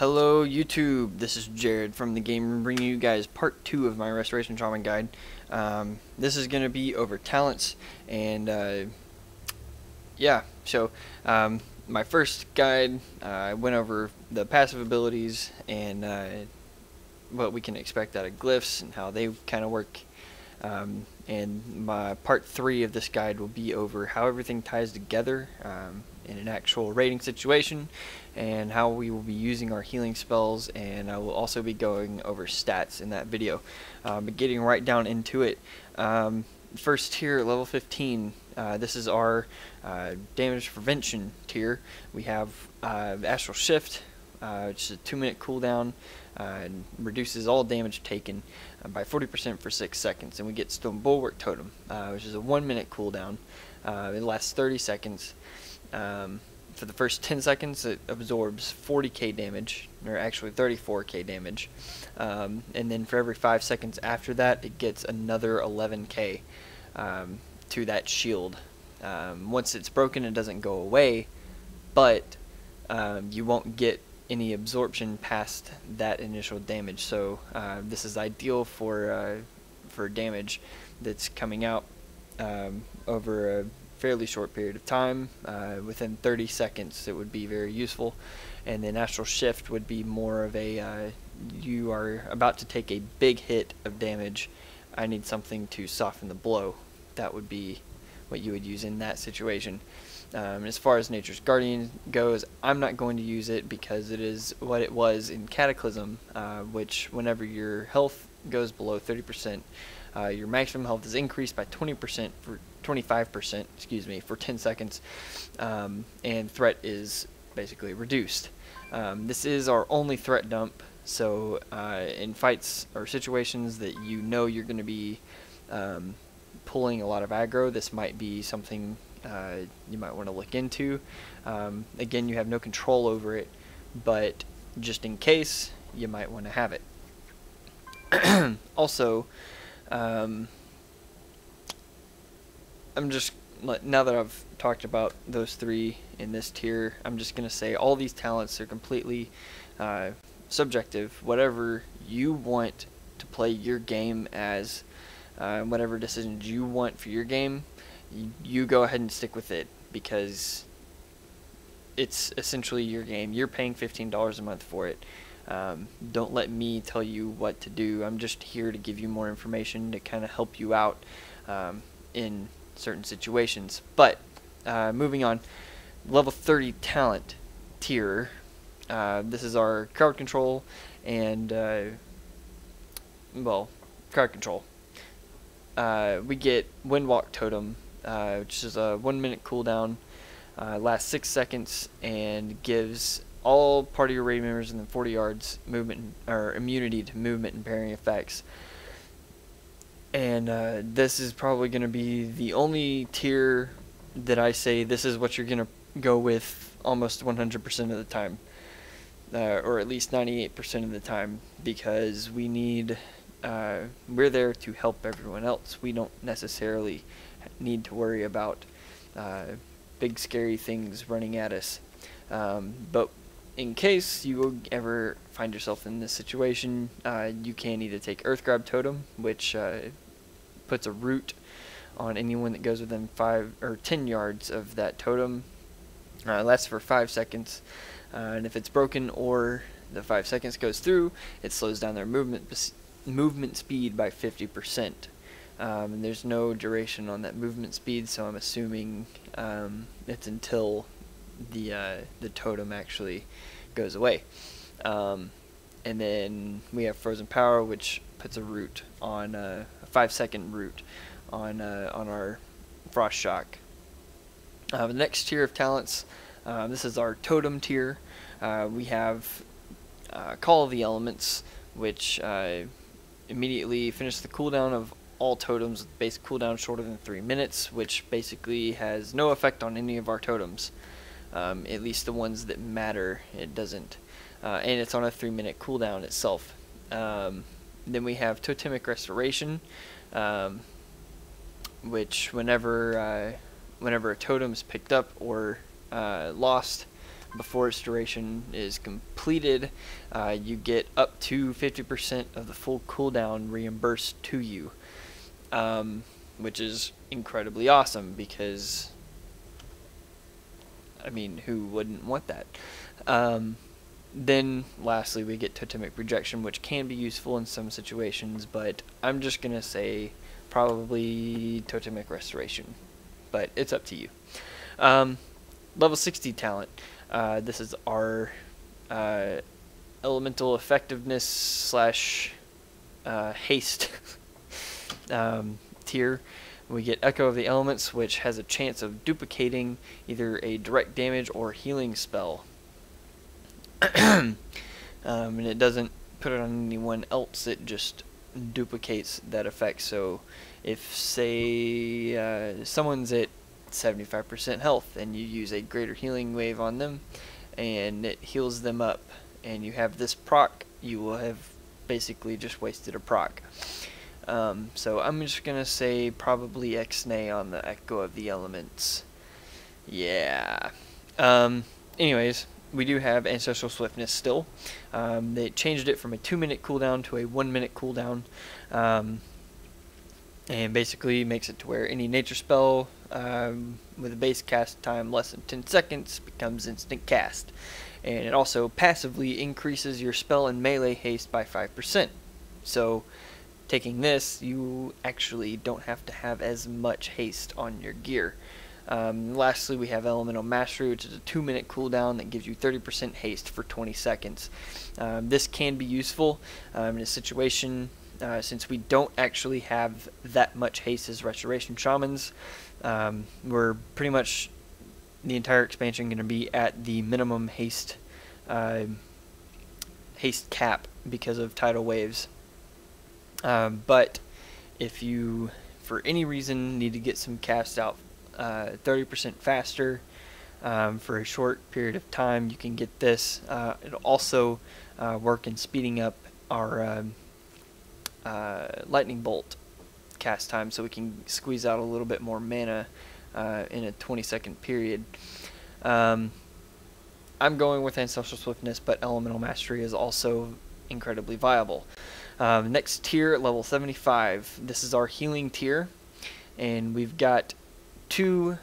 Hello YouTube, this is Jared from the game room bringing you guys part 2 of my Restoration Shaman guide. This is going to be over talents and my first guide I went over the passive abilities and what we can expect out of glyphs and how they kind of work. And my part 3 of this guide will be over how everything ties together in an actual raiding situation, and how we will be using our healing spells, and I will also be going over stats in that video. But getting right down into it, first tier, level 15, this is our damage prevention tier. We have Astral Shift, which is a 2-minute cooldown, and reduces all damage taken by 40% for 6 seconds. And we get Stone Bulwark Totem, which is a 1-minute cooldown. It lasts 30 seconds. For the first 10 seconds, it absorbs 40k damage, or actually 34k damage. And then for every 5 seconds after that, it gets another 11k to that shield. Once it's broken, it doesn't go away, but you won't get any absorption past that initial damage. So this is ideal for damage that's coming out over a fairly short period of time. Within 30 seconds it would be very useful. And then Astral Shift would be more of a you are about to take a big hit of damage, I need something to soften the blow. That would be what you would use in that situation. As far as Nature's Guardian goes, I'm not going to use it because it is what it was in Cataclysm, which whenever your health goes below 30%, your maximum health is increased by 25%, excuse me, for 10 seconds, and threat is basically reduced. This is our only threat dump, so in fights or situations that you know you're going to be pulling a lot of aggro, this might be something you might want to look into. Again, you have no control over it, but just in case, you might want to have it. Also, I'm just, now that I've talked about those 3 in this tier, I'm just going to say all these talents are completely subjective. Whatever you want to play your game as, whatever decisions you want for your game, you go ahead and stick with it, because it's essentially your game. You're paying $15 a month for it. Don't let me tell you what to do. I'm just here to give you more information to kind of help you out in certain situations. But moving on, level 30 talent tier. This is our crowd control and crowd control. We get Windwalk Totem, which is a 1-minute cooldown, lasts 6 seconds, and gives all party or raid members within 40 yards movement or immunity to movement and parrying effects. And this is probably going to be the only tier that I say this is what you're going to go with almost 100% of the time, or at least 98% of the time, because we need we're there to help everyone else. We don't necessarily need to worry about big scary things running at us. But in case you ever find yourself in this situation, you can either take Earth Grab Totem, which puts a root on anyone that goes within 5 or 10 yards of that totem. Lasts for 5 seconds, and if it's broken or the 5 seconds goes through, it slows down their movement speed by 50%. And there's no duration on that movement speed, so I'm assuming it's until the totem actually goes away. And then we have Frozen Power, which puts a root on a 5-second root on our Frost Shock. The next tier of talents, this is our totem tier. We have Call of the Elements, which immediately finishes the cooldown of all totems with base cooldown shorter than 3 minutes, which basically has no effect on any of our totems. At least the ones that matter, it doesn't. And it's on a 3-minute cooldown itself. Then we have Totemic Restoration, which whenever a totem is picked up or lost, before its duration is completed, you get up to 50% of the full cooldown reimbursed to you, which is incredibly awesome because, I mean, who wouldn't want that? Then lastly, we get totemic rejection, which can be useful in some situations, but I'm just going to say probably totemic restoration, but it's up to you. Level 60 talent. This is our elemental effectiveness slash haste tier. We get Echo of the Elements, which has a chance of duplicating either a direct damage or healing spell. And it doesn't put it on anyone else, it just duplicates that effect. So if, say, someone's at 75% health and you use a greater healing wave on them and it heals them up and you have this proc, you will have basically just wasted a proc. So I'm just gonna say probably X-Nay on the Echo of the Elements. Yeah. Anyways, we do have Ancestral Swiftness still. They changed it from a 2-minute cooldown to a 1-minute cooldown, and basically makes it to where any nature spell with a base cast time less than 10 seconds becomes instant cast. And it also passively increases your spell and melee haste by 5%. So taking this, you actually don't have to have as much haste on your gear. Lastly, we have Elemental Mastery, which is a 2-minute cooldown that gives you 30% haste for 20 seconds. This can be useful in a situation since we don't actually have that much haste as Restoration Shamans. We're pretty much the entire expansion going to be at the minimum haste cap because of tidal waves. But if you, for any reason, need to get some cast out 30% faster for a short period of time, you can get this. It'll also work in speeding up our lightning bolt cast time, so we can squeeze out a little bit more mana in a 20-second period. I'm going with Ancestral Swiftness, but Elemental Mastery is also incredibly viable. Next tier, level 75. This is our healing tier, and we've got 2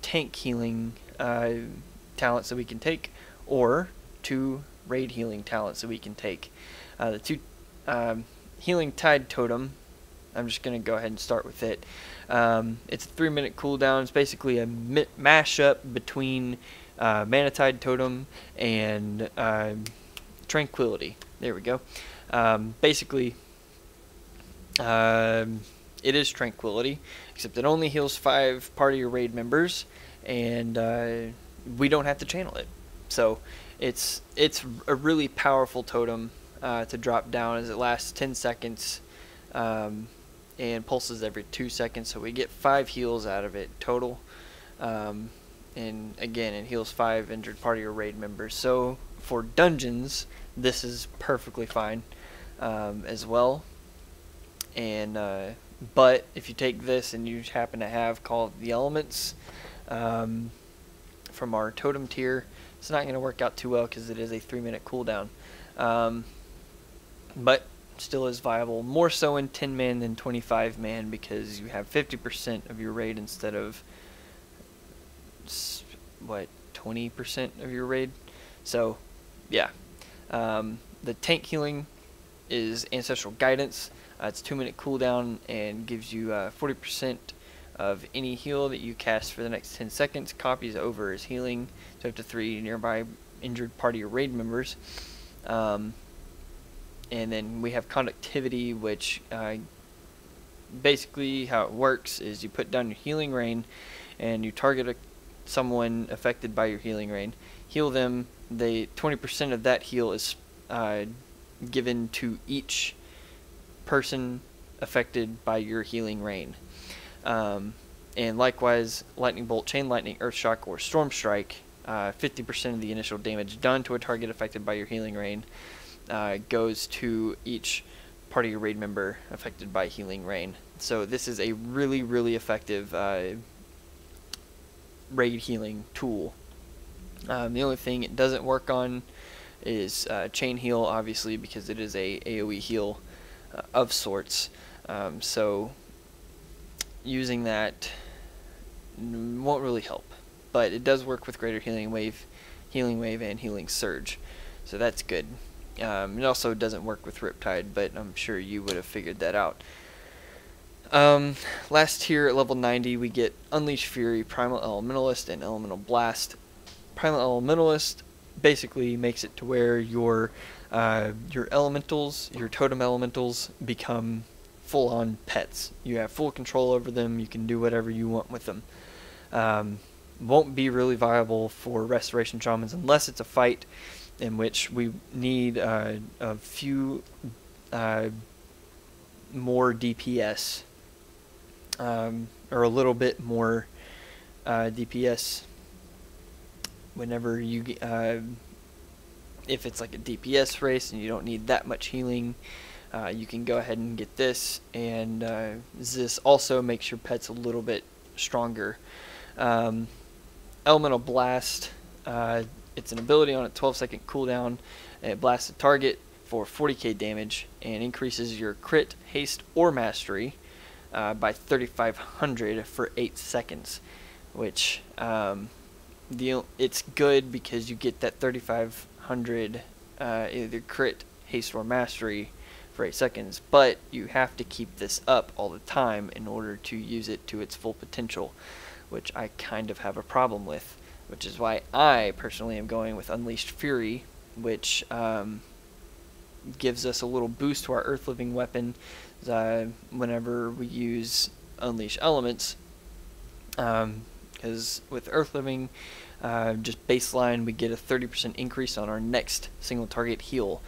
tank healing talents that we can take, or 2 raid healing talents that we can take. The 2 healing tide totem, I'm just going to go ahead and start with it. It's a 3-minute cooldown. It's basically a mashup between Mana Tide Totem and Tranquility. There we go. Basically, it is Tranquility, except it only heals 5 party or raid members, and we don't have to channel it. So it's a really powerful totem to drop down, as it lasts 10 seconds and pulses every 2 seconds, so we get 5 heals out of it total. And again, it heals 5 injured party or raid members. So for dungeons, this is perfectly fine as well. And but if you take this and you happen to have Call of the Elements from our totem tier, it's not going to work out too well because it is a 3-minute cooldown. But still is viable, more so in 10-man than 25-man, because you have 50% of your raid instead of, what, 20% of your raid. So yeah, the tank healing is Ancestral Guidance. It's a 2-minute cooldown and gives you 40% of any heal that you cast for the next 10 seconds copies over as healing to up to 3 nearby injured party or raid members. And then we have Conductivity, which basically how it works is you put down your healing rain and you target someone affected by your healing rain, heal them. 20% of that heal is given to each person affected by your healing rain. And likewise, Lightning Bolt, Chain Lightning, Earth Shock, or Storm Strike, 50% of the initial damage done to a target affected by your healing rain goes to each party or raid member affected by healing rain. So this is a really effective raid healing tool. The only thing it doesn't work on is chain heal, obviously, because it is a AoE heal of sorts. So using that won't really help, but it does work with greater healing wave, and healing surge, so that's good. It also doesn't work with Riptide, but I'm sure you would have figured that out. Last tier at level 90, we get Unleash Fury, Primal Elementalist, and Elemental Blast. Primal Elementalist basically makes it to where your elementals, your totem elementals, become full-on pets. You have full control over them. You can do whatever you want with them. Won't be really viable for Restoration Shamans unless it's a fight in which we need a few more DPS, or a little bit more DPS. Whenever you if it's like a DPS race and you don't need that much healing, you can go ahead and get this, and this also makes your pets a little bit stronger. Elemental Blast, it's an ability on a 12-second cooldown, and it blasts a target for 40k damage and increases your crit, haste, or mastery by 3,500 for 8 seconds, which it's good because you get that 3,500 either crit, haste, or mastery for 8 seconds, but you have to keep this up all the time in order to use it to its full potential, which I kind of have a problem with, which is why I personally am going with Unleashed Fury, which gives us a little boost to our Earth Living weapon whenever we use Unleash Elements, because with Earth Living, just baseline, we get a 30% increase on our next single target heal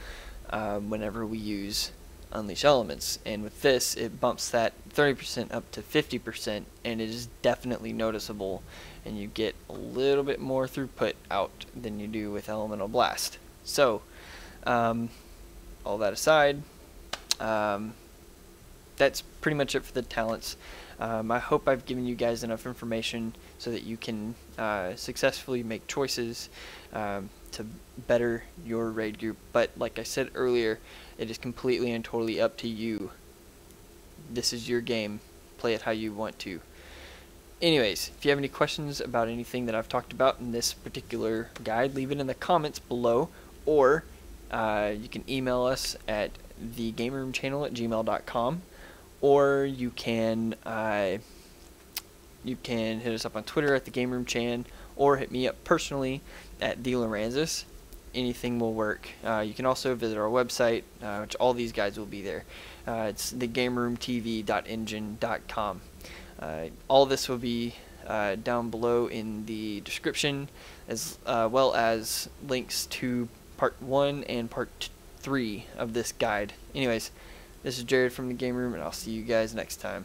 whenever we use Unleash Elements, and with this it bumps that 30% up to 50%, and it is definitely noticeable, and you get a little bit more throughput out than you do with Elemental Blast. So all that aside, that's pretty much it for the talents. I hope I've given you guys enough information so that you can successfully make choices to better your raid group. But like I said earlier, it is completely and totally up to you. This is your game. Play it how you want to. Anyways, if you have any questions about anything that I've talked about in this particular guide, leave it in the comments below, or you can email us at TheGameroomChannel@gmail.com, or you can hit us up on Twitter at TheGameroomChan, or hit me up personally at TheLoranzis. Anything will work. You can also visit our website, which all these guides will be there. It's thegameroomtv.engine.com. All this will be down below in the description, as well as links to part 1 and part 3 of this guide. Anyways, this is Jared from The Game Room, and I'll see you guys next time.